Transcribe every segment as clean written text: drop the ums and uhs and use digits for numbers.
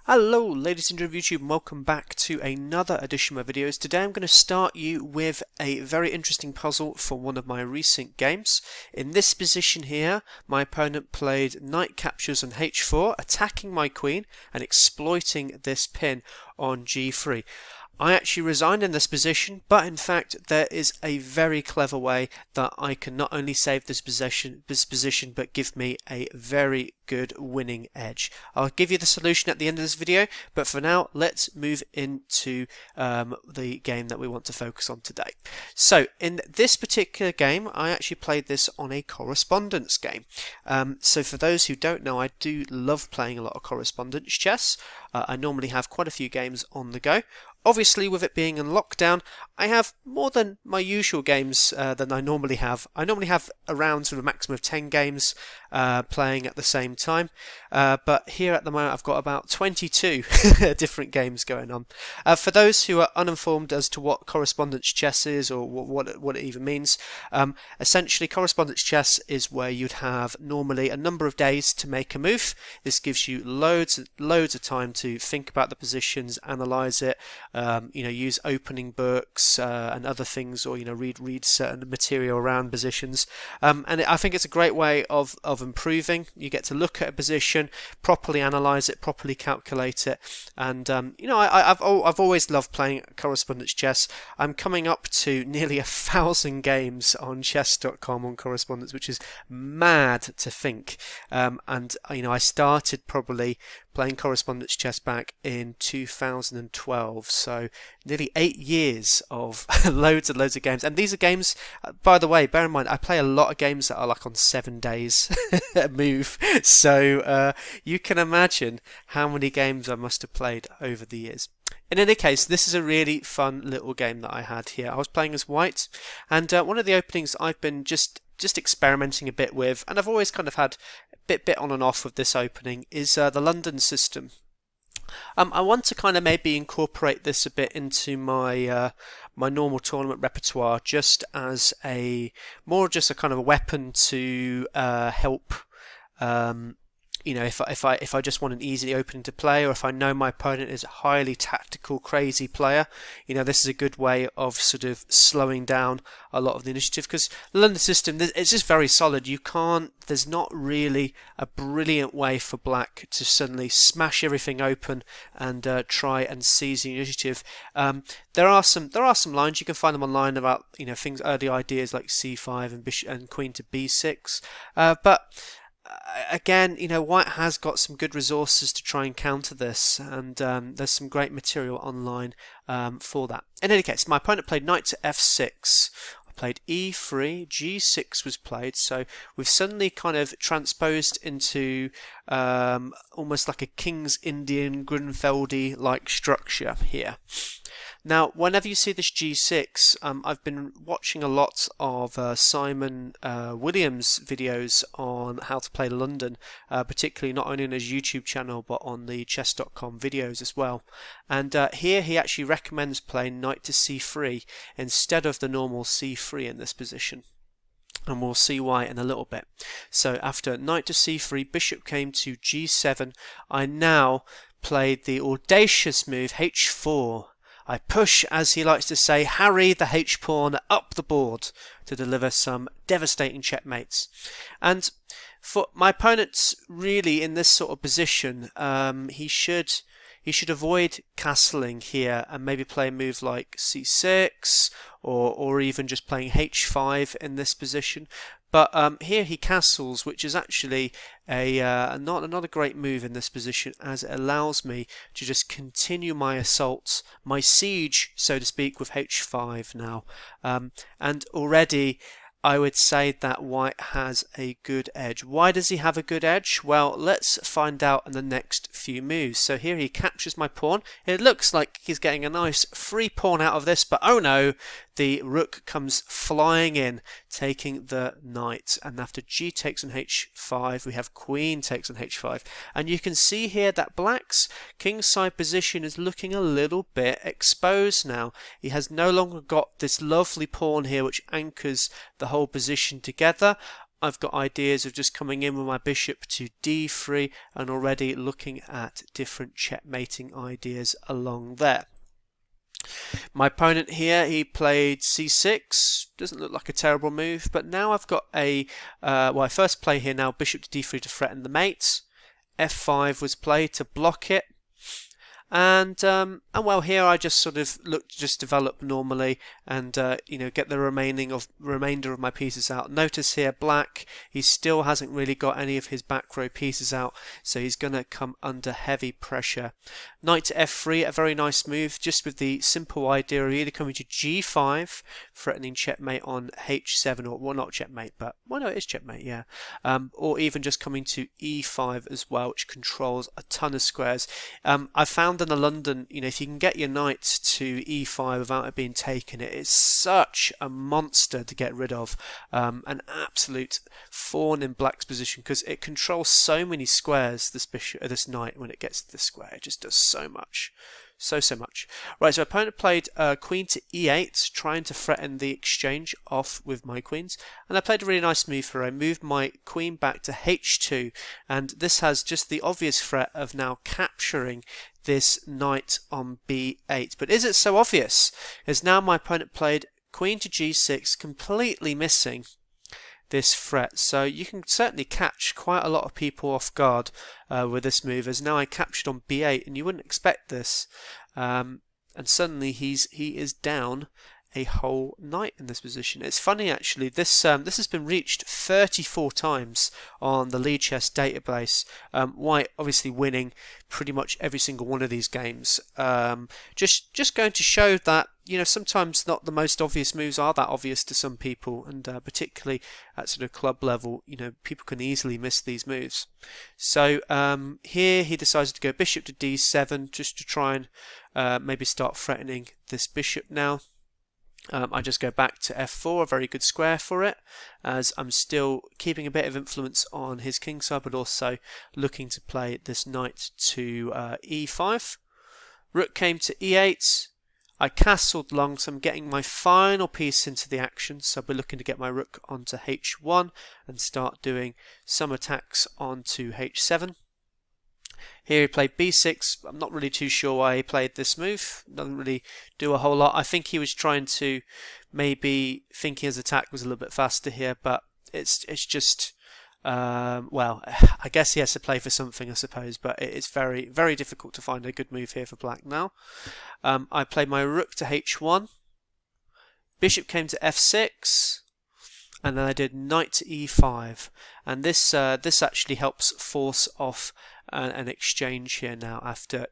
Hello ladies and gentlemen of YouTube and welcome back to another edition of my videos. Today I'm going to start you with a very interesting puzzle for one of my recent games. In this position here, my opponent played knight captures on h4, attacking my queen and exploiting this pin on g3. I actually resigned in this position, but in fact there is a very clever way that I can not only save this position but give me a very good winning edge. I'll give you the solution at the end of this video, but for now let's move into the game that we want to focus on today. So in this particular game I actually played this on a correspondence game. So for those who don't know, I do love playing a lot of correspondence chess. I normally have quite a few games on the go. Obviously, with it being in lockdown, I have more than my usual games than I normally have. I normally have around sort of a maximum of 10 games playing at the same time, but here at the moment I've got about 22 different games going on. For those who are uninformed as to what correspondence chess is or what it even means, essentially correspondence chess is where you'd have normally a number of days to make a move. This gives you loads of time to think about the positions, analyze it, use opening books and other things, or read certain material around positions, and I think it's a great way of improving. You get to look at a position, properly analyze it, properly calculate it, and I've always loved playing correspondence chess. I'm coming up to nearly 1,000 games on chess.com on correspondence, which is mad to think. And I started probably playing correspondence chess back in 2012, so nearly 8 years of loads and loads of games. And these are games, by the way, bear in mind I play a lot of games that are like on 7 days a move, so you can imagine how many games I must have played over the years. In any case, this is a really fun little game that I had here. I was playing as white, and one of the openings I've been just experimenting a bit with, and I've always kind of had a bit on and off with this opening, is the London system. I want to kind of maybe incorporate this a bit into my my normal tournament repertoire, just as just a kind of a weapon to help. If I just want an easy opening to play, or if I know my opponent is a highly tactical, crazy player, this is a good way of sort of slowing down a lot of the initiative, because the London system, it's just very solid. There's not really a brilliant way for black to suddenly smash everything open and try and seize the initiative. There are some lines, you can find them online, about things, early ideas like c5 and bishop and queen to b6, but again, white has got some good resources to try and counter this, and there's some great material online for that. In any case, my opponent played knight to f6. I played e3, g6 was played, so we've suddenly kind of transposed into almost like a King's Indian Grunfeldy like structure here. Now, whenever you see this g6, I've been watching a lot of Simon Williams videos on how to play London, particularly not only on his YouTube channel but on the chess.com videos as well. And here he actually recommends playing knight to c3 instead of the normal c3 in this position, and we'll see why in a little bit. So after knight to c3, bishop came to g7. I now played the audacious move h4. I push, as he likes to say, Harry the h-pawn up the board to deliver some devastating checkmates. And for my opponents, really in this sort of position, he should avoid castling here and maybe play a move like c6 or even just playing h5 in this position. But here he castles, which is actually not a great move in this position, as it allows me to just continue my assaults, my siege, so to speak, with h5 now. And already I would say that white has a good edge. Why does he have a good edge? Well, let's find out in the next few moves. So here he captures my pawn. It looks like he's getting a nice free pawn out of this, but oh no, the rook comes flying in, taking the knight. And after g takes on h5, we have queen takes on h5. And you can see here that black's kingside position is looking a little bit exposed now. He has no longer got this lovely pawn here which anchors the whole position together. I've got ideas of just coming in with my bishop to d3 and already looking at different checkmating ideas along there. My opponent here, he played c6. Doesn't look like a terrible move, but now I've got a I first play here now bishop to d3 to threaten the mate. f5 was played to block it. And well, here I just sort of look to just develop normally and get the remainder of my pieces out. Notice here, black, he still hasn't really got any of his back row pieces out, so he's going to come under heavy pressure. Knight to f3, a very nice move, just with the simple idea of either coming to g5, threatening checkmate on h7, or well, not checkmate, but well, no, it is checkmate, yeah, or even just coming to e5 as well, which controls a ton of squares. I found in the London, if you can get your knight to e5 without it being taken, it is such a monster to get rid of. An absolute thorn in black's position because it controls so many squares. This knight, when it gets to the square, it just does so much. So much. Right, so opponent played queen to e8, trying to threaten the exchange off with my queens, and I played a really nice move here. I moved my queen back to h2, and this has just the obvious threat of now capturing this knight on b8. But is it so obvious? As now my opponent played queen to g6, completely missing this threat. So you can certainly catch quite a lot of people off guard with this move, as now I captured on b8, and you wouldn't expect this. And suddenly he is down a whole knight in this position. It's funny actually, this has been reached 34 times on the Lichess database. White obviously winning pretty much every single one of these games. Just going to show that sometimes not the most obvious moves are that obvious to some people, and particularly at sort of club level, people can easily miss these moves. So here he decided to go bishop to d7 just to try and maybe start threatening this bishop now. I just go back to f4, a very good square for it, as I'm still keeping a bit of influence on his king side, but also looking to play this knight to e5. Rook came to e8. I castled long, so I'm getting my final piece into the action, so I'll be looking to get my rook onto h1 and start doing some attacks onto h7. Here he played b6. I'm not really too sure why he played this move. Doesn't really do a whole lot. I think he was trying to maybe think his attack was a little bit faster here, but it's just well, I guess he has to play for something, I suppose, but it is very, very difficult to find a good move here for black now. I played my rook to h1. Bishop came to f6. And then I did knight to e5, and this actually helps force off an exchange here now. After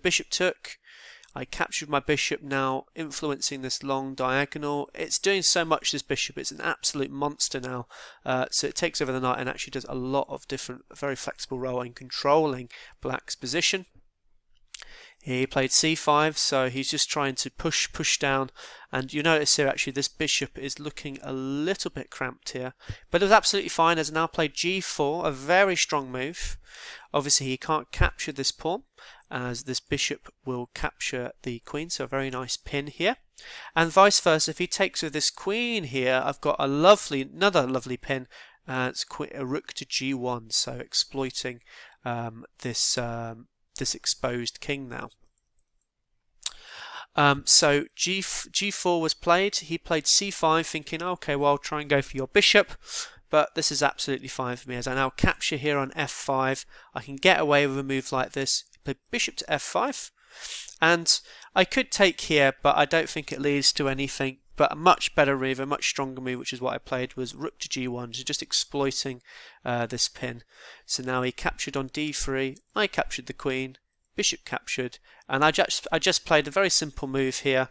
bishop took, I captured my bishop now, influencing this long diagonal. It's doing so much, this bishop, it's an absolute monster now. So it takes over the knight and actually does a lot of different, very flexible role in controlling black's position. He played c5, so he's just trying to push down, and you notice here actually this bishop is looking a little bit cramped here, but it was absolutely fine. As now played g4, a very strong move. Obviously he can't capture this pawn, as this bishop will capture the queen, so a very nice pin here. And vice versa, if he takes with this queen here, I've got another lovely pin. It's a rook to g1, so exploiting this exposed king now. So g4 was played. He played c5, thinking, okay, well, I'll try and go for your bishop, but this is absolutely fine for me, as I now capture here on f5. I can get away with a move like this. Play bishop to f5, and I could take here, but I don't think it leads to anything. But a much better move, a much stronger move, which is what I played, was rook to g1, so just exploiting this pin. So now he captured on d3, I captured the queen, bishop captured, and I just played a very simple move here,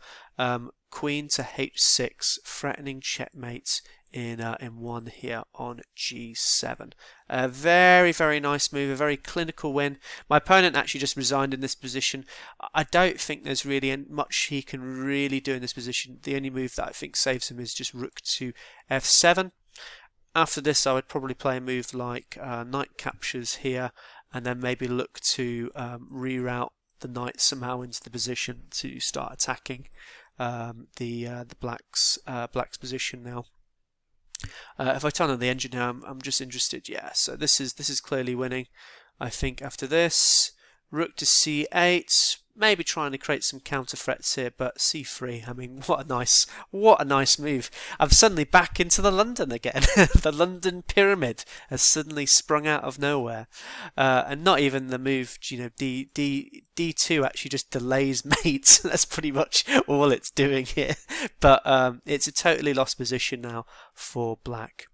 queen to h6, threatening checkmate in one here on g7. A very, very nice move, a very clinical win. My opponent actually just resigned in this position. I don't think there's really much he can really do in this position. The only move that I think saves him is just rook to f7. After this, I would probably play a move like knight captures here, and then maybe look to reroute the knight somehow into the position to start attacking the black's position now. If I turn on the engine now, I'm just interested. Yeah, so this is clearly winning. I think after this, rook to c8, maybe trying to create some counter threats here, but c3. I mean, what a nice move. I'm suddenly back into the London again. The London pyramid has suddenly sprung out of nowhere, and not even the move. You know, d2 actually just delays mate. That's pretty much all it's doing here. But it's a totally lost position now for black.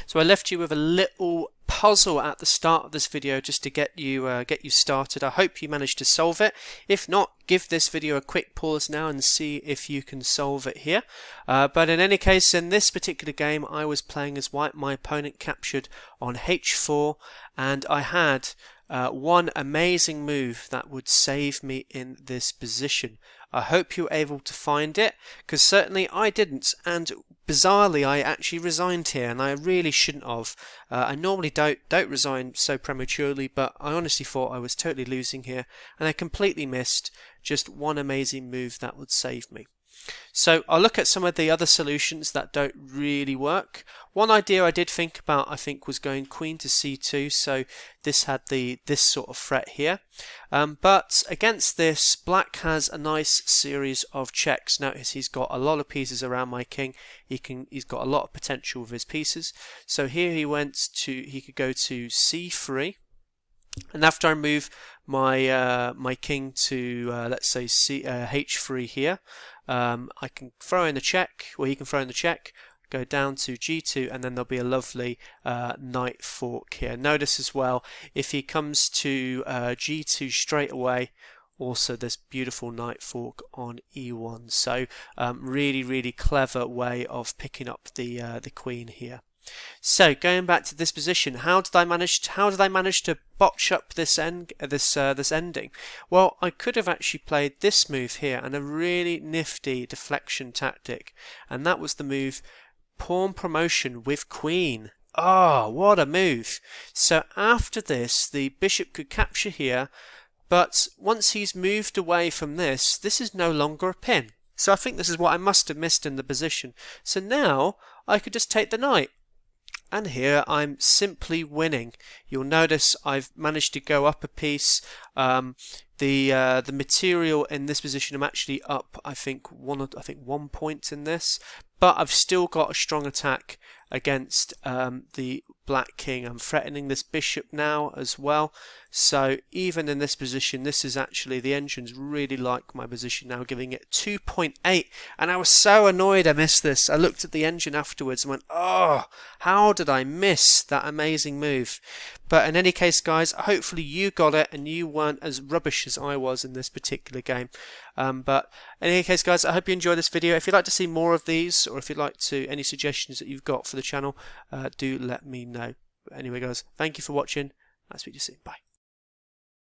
So I left you with a little puzzle at the start of this video just to get you started. I hope you managed to solve it. If not, give this video a quick pause now and see if you can solve it here. But in any case, in this particular game, I was playing as white. My opponent captured on h4, and I had one amazing move that would save me in this position. I hope you're able to find it, because certainly I didn't, and bizarrely I actually resigned here, and I really shouldn't have. I normally don't resign so prematurely, but I honestly thought I was totally losing here, and I completely missed just one amazing move that would save me. So I'll look at some of the other solutions that don't really work. One idea I did think about, I think, was going queen to c2, so this had this sort of threat here. But against this, black has a nice series of checks. Notice he's got a lot of pieces around my king. He's got a lot of potential with his pieces. So here he could go to c3. And after I move my king to let's say h3 here, I can throw in the check, or he can throw in the check, go down to g2, and then there'll be a lovely knight fork here. Notice as well, if he comes to g2 straight away, also this beautiful knight fork on e1. So really clever way of picking up the queen here. So going back to this position, how did I manage to botch up this ending? Well, I could have actually played this move here, and a really nifty deflection tactic, and that was the move pawn promotion with queen. Oh, what a move! So after this, the bishop could capture here, but once he's moved away from this is no longer a pin. So I think this is what I must have missed in the position. So now I could just take the knight. And here I'm simply winning. You'll notice I've managed to go up a piece. The material in this position, I'm actually up I think 1 point in this, but I've still got a strong attack against the black king. I'm threatening this bishop now as well. So even in this position, this is actually, the engines really like my position now, giving it 2.8. And I was so annoyed I missed this. I looked at the engine afterwards and went, oh, how did I miss that amazing move? But in any case, guys, hopefully you got it and you weren't as rubbish as I was in this particular game. But in any case, guys, I hope you enjoyed this video. If you'd like to see more of these, or if you'd like to, any suggestions that you've got for the channel, do let me know. But anyway, guys, thank you for watching. I'll speak to you soon. Bye.